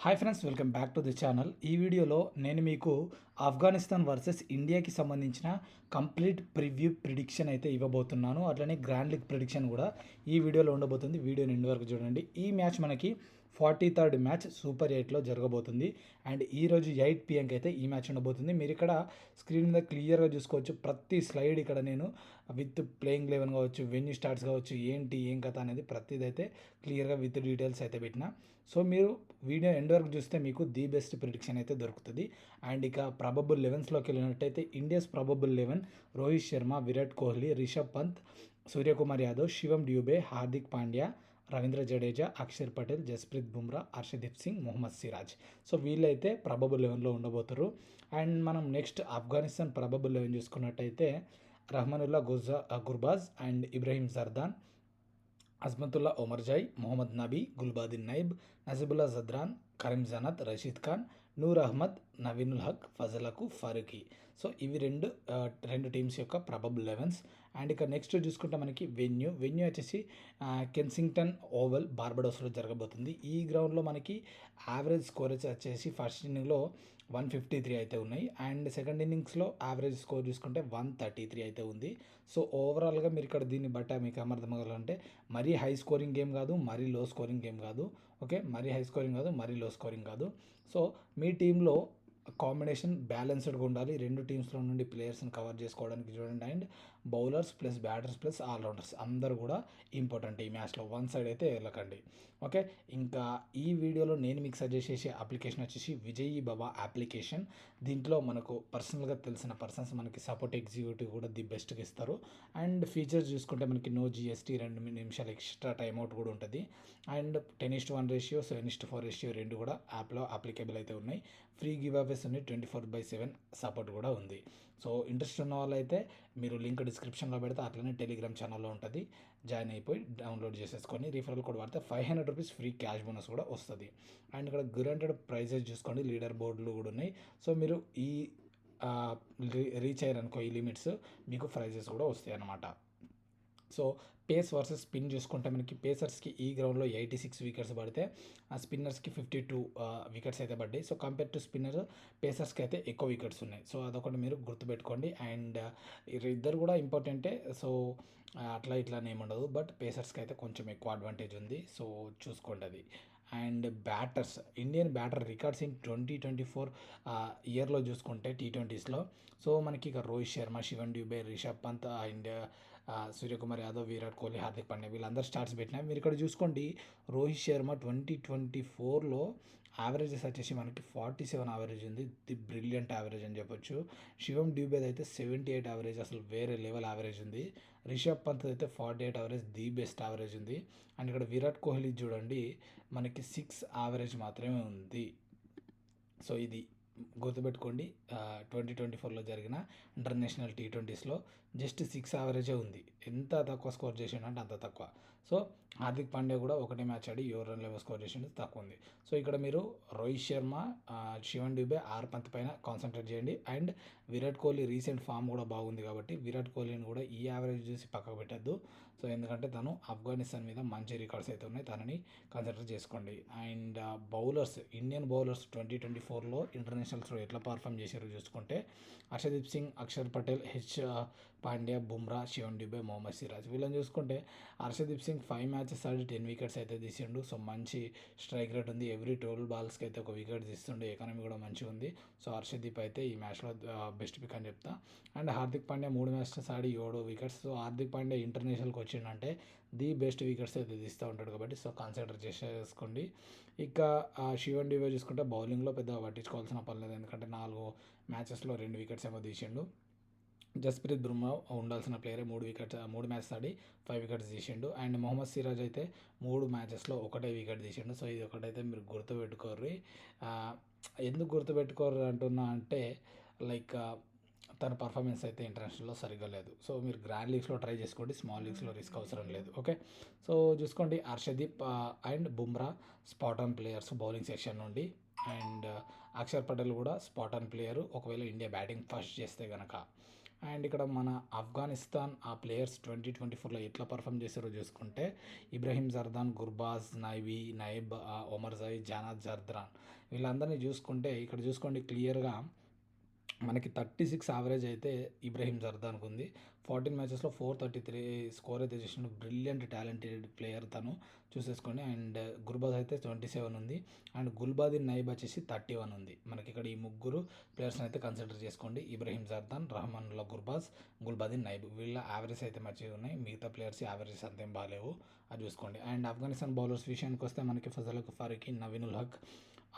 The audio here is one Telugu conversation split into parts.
Hi friends, welcome back to the channel. ఈ వీడియోలో నేను మీకు ఆఫ్ఘనిస్తాన్ వర్సెస్ ఇండియాకి సంబంధించిన కంప్లీట్ ప్రివ్యూ ప్రిడిక్షన్ అయితే ఇవ్వబోతున్నాను. అట్లనే గ్రాండ్ లీగ్ ప్రిడిక్షన్ కూడా ఈ వీడియోలో ఉండబోతుంది. వీడియోని ఎండ్ వరకు చూడండి. ఈ మ్యాచ్ మనకి 43rd మ్యాచ్ సూపర్ 8లో జరగబోతుంది. అండ్ ఈరోజు 8 PM అయితే ఈ మ్యాచ్ ఉండబోతుంది. మీరు ఇక్కడ స్క్రీన్ మీద క్లియర్గా చూసుకోవచ్చు. ప్రతి స్లైడ్ ఇక్కడ నేను విత్ ప్లేయింగ్ 11 కావచ్చు, వెన్యూ స్టార్ట్స్ కావచ్చు, ఏంటి ఏం కథ అనేది ప్రతిదైతే క్లియర్గా విత్ డీటెయిల్స్ అయితే పెట్టిన. సో మీరు వీడియో ఎండ్ వరకు చూస్తే మీకు ది బెస్ట్ ప్రిడిక్షన్ అయితే దొరుకుతుంది. అండ్ ఇక ప్రాబబుల్ 11స్లోకి వెళ్ళినట్టయితే India's probable 11 Rohit Sharma, Virat Kohli, Rishabh Pant, Suryakumar Yadav, Shivam Dube, Hardik Pandya, Ravindra Jadeja, Axar Patel, Jasprit Bumrah, Harshdeep Singh, Mohammed Siraj. So వీళ్ళైతే ప్రాబబుల్ 11లో ఉండబోతారు. అండ్ మనం నెక్స్ట్ ఆఫ్ఘనిస్తాన్ ప్రాబబుల్ 11 చూసుకున్నట్టయితే రహమానుల్లా గుర్బాజ్ అండ్ ఇబ్రహీం జర్దాన్, అజ్మతుల్లా ఒమర్జాయ్, మొహమ్మద్ నబీ, గుల్బాదిన్ నైబ్, నజీబుల్లా జద్రాన్, కరీం జనత్, రషీద్ ఖాన్, నూర్ అహ్మద్, నవీనుల్ హక్, ఫజలకు ఫరూఖీ. సో ఇవి రెండు టీమ్స్ యొక్క ప్రాబబుల్ 11s. అండ్ ఇక నెక్స్ట్ చూసుకుంటే మనకి వెన్యూ వచ్చేసి కెన్సింగ్టన్ ఓవల్ బార్బడోస్లో జరగబోతుంది. ఈ గ్రౌండ్లో మనకి యావరేజ్ స్కోరేజ్ వచ్చేసి ఫస్ట్ ఇన్నింగ్లో 153 అయితే ఉన్నాయి. అండ్ సెకండ్ ఇన్నింగ్స్లో యావరేజ్ స్కోర్ చూసుకుంటే 133 అయితే ఉంది. సో ఓవరాల్గా మీరు ఇక్కడ దీన్ని బట్టి మీకు అర్థమవ్వాలంటే మరీ హై స్కోరింగ్ గేమ్ కాదు, మరీ లో స్కోరింగ్ గేమ్ కాదు. ఓకే, మరీ హై స్కోరింగ్ కాదు, మరీ లో స్కోరింగ్ కాదు. సో మీ టీంలో కాంబినేషన్ బ్యాలెన్స్డ్గా ఉండాలి. రెండు టీమ్స్లో నుండి ప్లేయర్స్ని కవర్ చేసుకోవడానికి చూడండి. And bowlers plus batters plus allrounders అందరూ కూడా ఇంపార్టెంట్ ఈ మ్యాచ్లో. వన్ సైడ్ అయితే వెళ్ళకండి. ఓకే, ఇంకా ఈ వీడియోలో నేను మీకు సజెస్ట్ చేసే అప్లికేషన్ వచ్చేసి విజయీ బాబా అప్లికేషన్. దీంట్లో మనకు పర్సనల్గా తెలిసిన పర్సన్స్ మనకి సపోర్ట్ ఎగ్జిక్యూటివ్ కూడా ది బెస్ట్గా ఇస్తారు. అండ్ ఫీచర్స్ చూసుకుంటే మనకి నో GST, 2 నిమిషాలు ఎక్స్ట్రా టైమ్అవుట్ కూడా ఉంటుంది. అండ్ 10:1 రేషియో, 7:4 రేషియో రెండు కూడా యాప్లో అప్లికేబుల్ అయితే ఉన్నాయి. ఫ్రీ గివ్ అవేస్ ఉన్నాయి, 24/7 సపోర్ట్ కూడా ఉంది. సో ఇంట్రెస్ట్ ఉన్న వాళ్ళైతే మీరు లింక్ డిస్క్రిప్షన్లో పెడితే అట్లనే టెలిగ్రామ్ ఛానల్లో ఉంటుంది. జాయిన్ అయిపోయి డౌన్లోడ్ చేసేసుకొని రీఫరల్ కోడ్ వాడితే 500 రూపీస్ ఫ్రీ క్యాష్ బోనస్ కూడా వస్తుంది. అండ్ ఇక్కడ గ్రాంటెడ్ ప్రైజెస్ చూసుకోండి, లీడర్ బోర్డులు కూడా ఉన్నాయి. సో మీరు ఈ రీచ్ అయ్యారనుకో ఈ లిమిట్స్, మీకు ప్రైజెస్ కూడా వస్తాయి అన్నమాట. సో పేస్ వర్సెస్ స్పిన్ చూసుకుంటే మనకి పేసర్స్కి ఈ గ్రౌండ్లో 86 వికెట్స్ పడితే ఆ స్పిన్నర్స్కి 52 వికెట్స్ అయితే పడ్డాయి. సో కంపేర్ టు స్పిన్నర్, పేసర్స్కి అయితే ఎక్కువ వికెట్స్ ఉన్నాయి. సో అదొకటి మీరు గుర్తుపెట్టుకోండి. అండ్ ఇద్దరు కూడా ఇంపార్టెంటే. సో అట్లా ఇట్లా ఏముండదు, బట్ పేసర్స్కి అయితే కొంచెం ఎక్కువ అడ్వాంటేజ్ ఉంది. సో చూసుకోండి అది. And batters, Indian batter records in 2024 ఇయర్లో చూసుకుంటే T20స్లో. సో మనకి ఇక రోహిత్ శర్మ, శివన్ డ్యూబే, రిషబ్ పంత్ అండ్ సూర్యకుమార్ యాదవ్, విరాట్ కోహ్లీ, హార్దిక్ పాండ్యా వీళ్ళందరూ స్టార్ట్స్ పెట్టినా. మీరు ఇక్కడ చూసుకోండి, రోహిత్ శర్మ 2024లో యావరేజెస్ వచ్చేసి మనకి 47 యావరేజ్ ఉంది. ది బ్రిలియంట్ యావరేజ్ అని చెప్పొచ్చు. శివం డ్యూబేది అయితే 78 యావరేజ్, అసలు వేరే లెవెల్ యావరేజ్ ఉంది. రిషబ్ పంత్ అయితే 48 యావరేజ్, ది బెస్ట్ యావరేజ్ ఉంది. అండ్ ఇక్కడ విరాట్ కోహ్లీ చూడండి, మనకి 6 యావరేజ్ మాత్రమే ఉంది. సో ఇది గుర్తుపెట్టుకోండి. 2024లో జరిగిన ఇంటర్నేషనల్ T20స్లో జస్ట్ 6 యావరేజే ఉంది. ఎంత తక్కువ స్కోర్ చేసిండంటే అంత తక్కువ. సో హార్దిక్ పాండ్యా కూడా ఒకటే మ్యాచ్ ఆడి 7 రన్లు స్కోర్ చేసిండు, తక్కువ ఉంది. సో ఇక్కడ మీరు రోహిత్ శర్మ, శివన్ డ్యూబే, పంత్ పైన కాన్సన్ట్రేట్ చేయండి. And Virat Kohli recent form కూడా బాగుంది కాబట్టి విరాట్ కోహ్లీని కూడా ఈ యావరేజ్ చూసి పక్కకు పెట్టద్దు. సో ఎందుకంటే తను ఆఫ్ఘనిస్తాన్ మీద మంచి రికార్డ్స్ అయితే ఉన్నాయి, తనని కన్సిడర్ చేసుకోండి. అండ్ బౌలర్స్, ఇండియన్ బౌలర్స్ 2024లో ఇంటర్నేషనల్స్లో ఎట్లా పర్ఫామ్ చేశారో చూసుకుంటే హర్షదీప్ సింగ్, అక్షర్ పటేల్, పాండ్యా, బుమ్రా, శివన్ డ్యూబే, మొహమ్మద్ సిరాజ్ వీళ్ళని చూసుకుంటే హర్షదీప్ సింగ్ 5 మ్యాచెస్ ఆడి 10 వికెట్స్ అయితే తీసిండు. సో మంచి స్ట్రైక్ రేట్ ఉంది. ఎవ్రీ 12 బాల్స్కి అయితే ఒక వికెట్ తీస్తుండే, ఎకానమీ కూడా మంచిగా ఉంది. సో హర్షదీప్ అయితే ఈ మ్యాచ్లో బెస్ట్ పిక్ అని చెప్తా. అండ్ హార్దిక్ పాండ్యా 3 మ్యాచెస్ ఆడి 7 వికెట్స్. సో హార్దిక్ పాండ్యా ఇంటర్నేషనల్కి వచ్చిందంటే ది బెస్ట్ వికెట్స్ అయితే తీస్తూ ఉంటాడు కాబట్టి సో కన్సిడర్ చేసేసుకోండి. ఇక శివన్ డ్యూబే చూసుకుంటే బౌలింగ్లో పెద్దగా పట్టించుకోవాల్సిన పని లేదు, ఎందుకంటే 4 మ్యాచెస్లో 2 వికెట్స్ ఏమో తీసిండు. జస్ప్రీత్ బుమ్రా ఉండాల్సిన ప్లేయరే 3 మ్యాచెస్ ఆడి 5 వికెట్స్ తీసిండు. అండ్ మొహమ్మద్ సిరాజ్ అయితే 3 మ్యాచెస్లో ఒకటే వికెట్ తీసిండు. సో ఇది ఒకటైతే మీరు గుర్తుపెట్టుకోర్రి. ఎందుకు గుర్తుపెట్టుకోరు అంటున్నా అంటే లైక్ తన పర్ఫార్మెన్స్ అయితే ఇంటర్నేషనల్లో సరిగ్గా లేదు. సో మీరు గ్రాండ్ లీగ్స్లో ట్రై చేసుకోండి, స్మాల్ లీగ్స్లో రిస్క్ అవసరం లేదు. ఓకే, సో చూసుకోండి Harshdeep and Bumrah spot on players bowling section నుండి. అండ్ అక్షర్ పటేల్ కూడా స్పాట్ ఆన్ ప్లేయరు ఒకవేళ ఇండియా బ్యాటింగ్ ఫస్ట్ చేస్తే కనుక. అండ్ ఇక్కడ మన ఆఫ్ఘనిస్తాన్ ఆ ప్లేయర్స్ 2024లో ఎట్లా పర్ఫామ్ చేశారో చూసుకుంటే ఇబ్రహీం జర్దాన్, గుర్బాజ్, నైబ్, ఒమర్జై, జానాద్ జర్దాన్ వీళ్ళందరినీ చూసుకుంటే ఇక్కడ చూసుకోండి క్లియర్గా మనకి 36 యావరేజ్ అయితే ఇబ్రహీం జర్దాన్కి ఉంది. 14 మ్యాచెస్లో 433 స్కోర్ అయితే చేసిండు. బ్రిలియంట్ టాలెంటెడ్ ప్లేయర్ తను చూసేసుకోండి. అండ్ గుర్బాజ్ అయితే 27 ఉంది. అండ్ గుల్బాదిన్ నైబ్ వచ్చేసి 31 ఉంది. మనకి ఇక్కడ ఈ ముగ్గురు ప్లేయర్స్ని అయితే కన్సిడర్ చేసుకోండి. ఇబ్రహీం జర్దాన్, రహమానుల్లా గుర్బాజ్, గుల్బాదిన్ నైబ్ వీళ్ళ యావరేజ్ అయితే మంచిగా ఉన్నాయి. మిగతా ప్లేయర్స్ యావరేజ్ అంతేం బాగాలేవు, అది చూసుకోండి. అండ్ ఆఫ్ఘనిస్తాన్ బౌలర్స్ విషయానికి వస్తే మనకి Fazal Farooqi, Naveen ul Haq,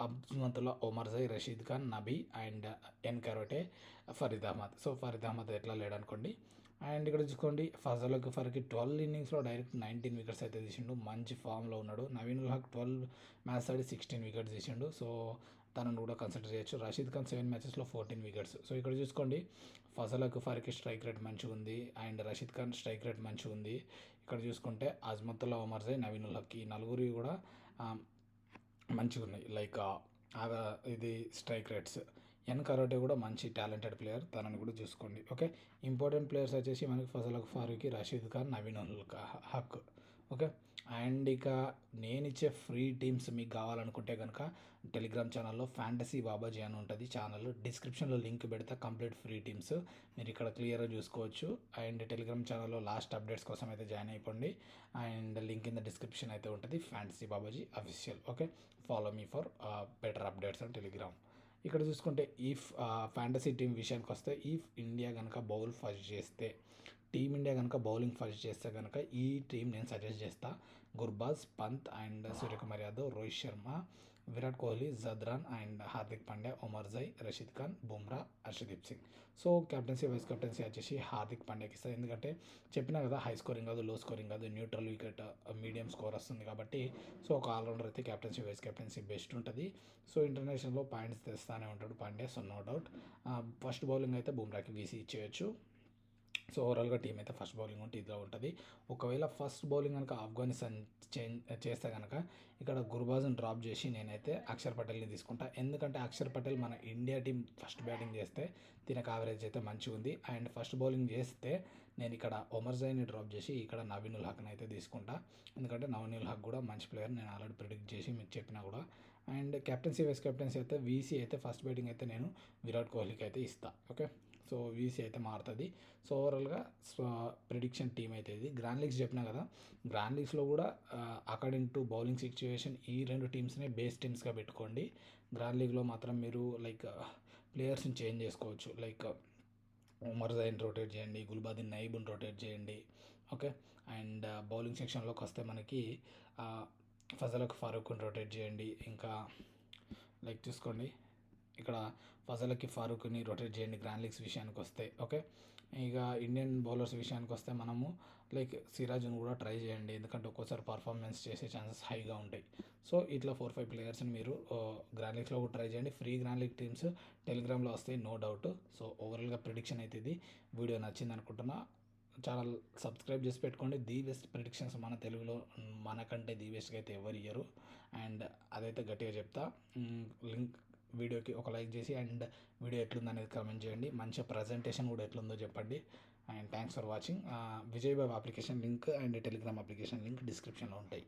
Abdullah Omarzai, Rashid Khan, Nabi and N Kharote, Fareed Ahmad. So Fareed Ahmad ఎట్లా లేడనుకోండి. అండ్ ఇక్కడ చూసుకోండి ఫజల్ ఫర్కి 12 ఇన్నింగ్స్లో డైరెక్ట్ 19 వికెట్స్ అయితే తీసిండు. మంచి ఫామ్లో ఉన్నాడు. నవీన్ ఉల్ హక్ 12 మ్యాచ్ ఆడి 16 వికెట్స్ తీసిండు. సో తనను కూడా కన్సిడర్ చేయొచ్చు. రషీద్ ఖాన్ 7 మ్యాచెస్లో 14 వికెట్స్. సో ఇక్కడ చూసుకోండి ఫజల్ ఫర్కి స్ట్రైక్ రేట్ మంచిగా ఉంది. And Rashid Khan strike rate మంచిగా ఉంది. ఇక్కడ చూసుకుంటే అజ్మతుల్లా ఒమర్జై, నవీన్ ఉల్ హక్ ఈ నలుగురి కూడా మంచిగా ఉన్నాయి. లైక్ ఇది స్ట్రైక్ రేట్స్. ఎన్ కరోటే కూడా మంచి టాలెంటెడ్ ప్లేయర్, తనని కూడా చూసుకోండి. ఓకే, ఇంపార్టెంట్ ప్లేయర్స్ వచ్చేసి మనకి ఫజల్ ఫారూఖీ, రషీద్ ఖాన్, నవీన్ ఉల్ హక్. ఓకే, అండ్ ఇక నేను ఇచ్చే ఫ్రీ టీమ్స్ మీకు కావాలనుకుంటే కనుక టెలిగ్రామ్ ఛానల్లో ఫ్యాంటసీ బాబాజీ అని ఉంటుంది ఛానల్. డిస్క్రిప్షన్లో లింక్ పెడతా, కంప్లీట్ ఫ్రీ టీమ్స్ మీరు ఇక్కడ క్లియర్గా చూసుకోవచ్చు. అండ్ టెలిగ్రామ్ ఛానల్లో లాస్ట్ అప్డేట్స్ కోసం అయితే జాయిన్ అయిపోండి. And link in the description అయితే ఉంటుంది, fantasy Babaji official. Okay, follow me for better updates on Telegram. ఇక్కడ చూసుకుంటే ఈఫ్ ఫ్యాంటసీ టీం విషయానికి వస్తే ఈఫ్ ఇండియా కనుక బౌల్ ఫస్ట్ చేస్తే, టీమిండియా కనుక బౌలింగ్ ఫస్ట్ చేస్తే కనుక ఈ టీం నేను సజెస్ట్ చేస్తా. Gurbaz, Pant and Suryakumar Yadav, Rohit Sharma, Virat Kohli, Zadran and Hardik Pandya, Omarzai, Rashid Khan, Bumrah, Harshdeep Singh. So captaincy vice captaincy వచ్చేసి హార్దిక్ పాండ్యాకి ఇస్తారు. ఎందుకంటే చెప్పినా కదా హై స్కోరింగ్ కాదు, లో స్కోరింగ్ కాదు, న్యూట్రల్ వికెట్, మీడియం స్కోర్ వస్తుంది కాబట్టి. సో ఒక ఆల్రౌండర్ అయితే కెప్టెన్సీ వైస్ కెప్టెన్సీ బెస్ట్ ఉంటుంది. సో ఇంటర్నేషనల్లో పాయింట్స్ తెస్తానే ఉంటాడు Pandya, so no doubt. First bowling అయితే బుమ్రాకి వీసీ ఇచ్చేయచ్చు. సో ఓవరాల్గా టీం అయితే ఫస్ట్ బౌలింగ్ ఉంటే ఇదిలో ఉంటుంది. ఒకవేళ ఫస్ట్ బౌలింగ్ కనుక ఆఫ్ఘనిస్తాన్ చేస్తే కనుక ఇక్కడ గుర్బాజ్ని డ్రాప్ చేసి నేనైతే అక్షర్ పటేల్ని తీసుకుంటా. ఎందుకంటే అక్షర్ పటేల్ మన ఇండియా టీం ఫస్ట్ బ్యాటింగ్ చేస్తే దీనికి యావరేజ్ అయితే మంచిగా ఉంది. అండ్ ఫస్ట్ బౌలింగ్ చేస్తే నేను ఇక్కడ ఒమర్జైని డ్రాప్ చేసి ఇక్కడ నవీన్ ఉల్ హక్ని అయితే తీసుకుంటా. ఎందుకంటే నవీన్ ఉల్ హక్ కూడా మంచి ప్లేయర్, నేను ఆల్రెడీ ప్రిడిక్ట్ చేసి మీకు చెప్పినా కూడా. అండ్ కెప్టెన్సీ వైస్ కెప్టెన్సీ అయితే వీసీ అయితే ఫస్ట్ బ్యాటింగ్ అయితే నేను విరాట్ కోహ్లీకి అయితే ఇస్తాను. ఓకే, సో వీసీ అయితే మారుతుంది. సో ఓవరాల్గా ప్రిడిక్షన్ టీం అయితే ఇది. గ్రాండ్ లీగ్స్ చెప్పినా కదా, గ్రాండ్ లీగ్స్లో కూడా అకార్డింగ్ టు బౌలింగ్ సిచ్యువేషన్ ఈ రెండు టీమ్స్నే బేస్ టీమ్స్గా పెట్టుకోండి. గ్రాండ్ లీగ్లో మాత్రం మీరు లైక్ ప్లేయర్స్ని చేంజ్ చేసుకోవచ్చు. లైక్ ఉమర్జైని రొటేట్ చేయండి, గుల్బాదిన్ నైబ్ని రొటేట్ చేయండి. ఓకే, అండ్ బౌలింగ్ సెక్షన్లోకి వస్తే మనకి ఫజల్ ఫారూక్ని రొటేట్ చేయండి. ఇంకా లైక్ చూసుకోండి ఇక్కడ ఫజల్కి ఫారూక్ని రొటేట్ చేయండి గ్రాండ్ లీగ్స్ విషయానికి వస్తే. ఓకే, ఇక ఇండియన్ బౌలర్స్ విషయానికి వస్తే మనము లైక్ సిరాజ్ని కూడా ట్రై చేయండి, ఎందుకంటే ఒక్కోసారి పర్ఫార్మెన్స్ చేసే ఛాన్సెస్ హైగా ఉంటాయి. సో ఇట్లా 4-5 ప్లేయర్స్ని మీరు గ్రాండ్ లీగ్స్లో కూడా ట్రై చేయండి. ఫ్రీ గ్రాండ్ లీగ్ టీమ్స్ టెలిగ్రామ్లో వస్తాయి, నో డౌట్. సో ఓవరాల్గా ప్రిడిక్షన్ అయితే ఇది. వీడియో నచ్చింది అనుకుంటున్నా. ఛానల్ సబ్స్క్రైబ్ చేసి పెట్టుకోండి. ది బెస్ట్ ప్రిడిక్షన్స్ మన తెలుగులో మనకంటే ది బెస్ట్గా అయితే ఎవరు ఇయ్యరు. అండ్ అదైతే గట్టిగా చెప్తా. లింక్ వీడియోకి ఒక లైక్ చేసి అండ్ వీడియో ఎట్లుంది అనేది కామెంట్ చేయండి. మంచిగా ప్రజెంటేషన్ కూడా ఎట్లుందో చెప్పండి. And thanks for watching. Vijay Babu application link and Telegram application link డిస్క్రిప్షన్లో ఉంటాయి.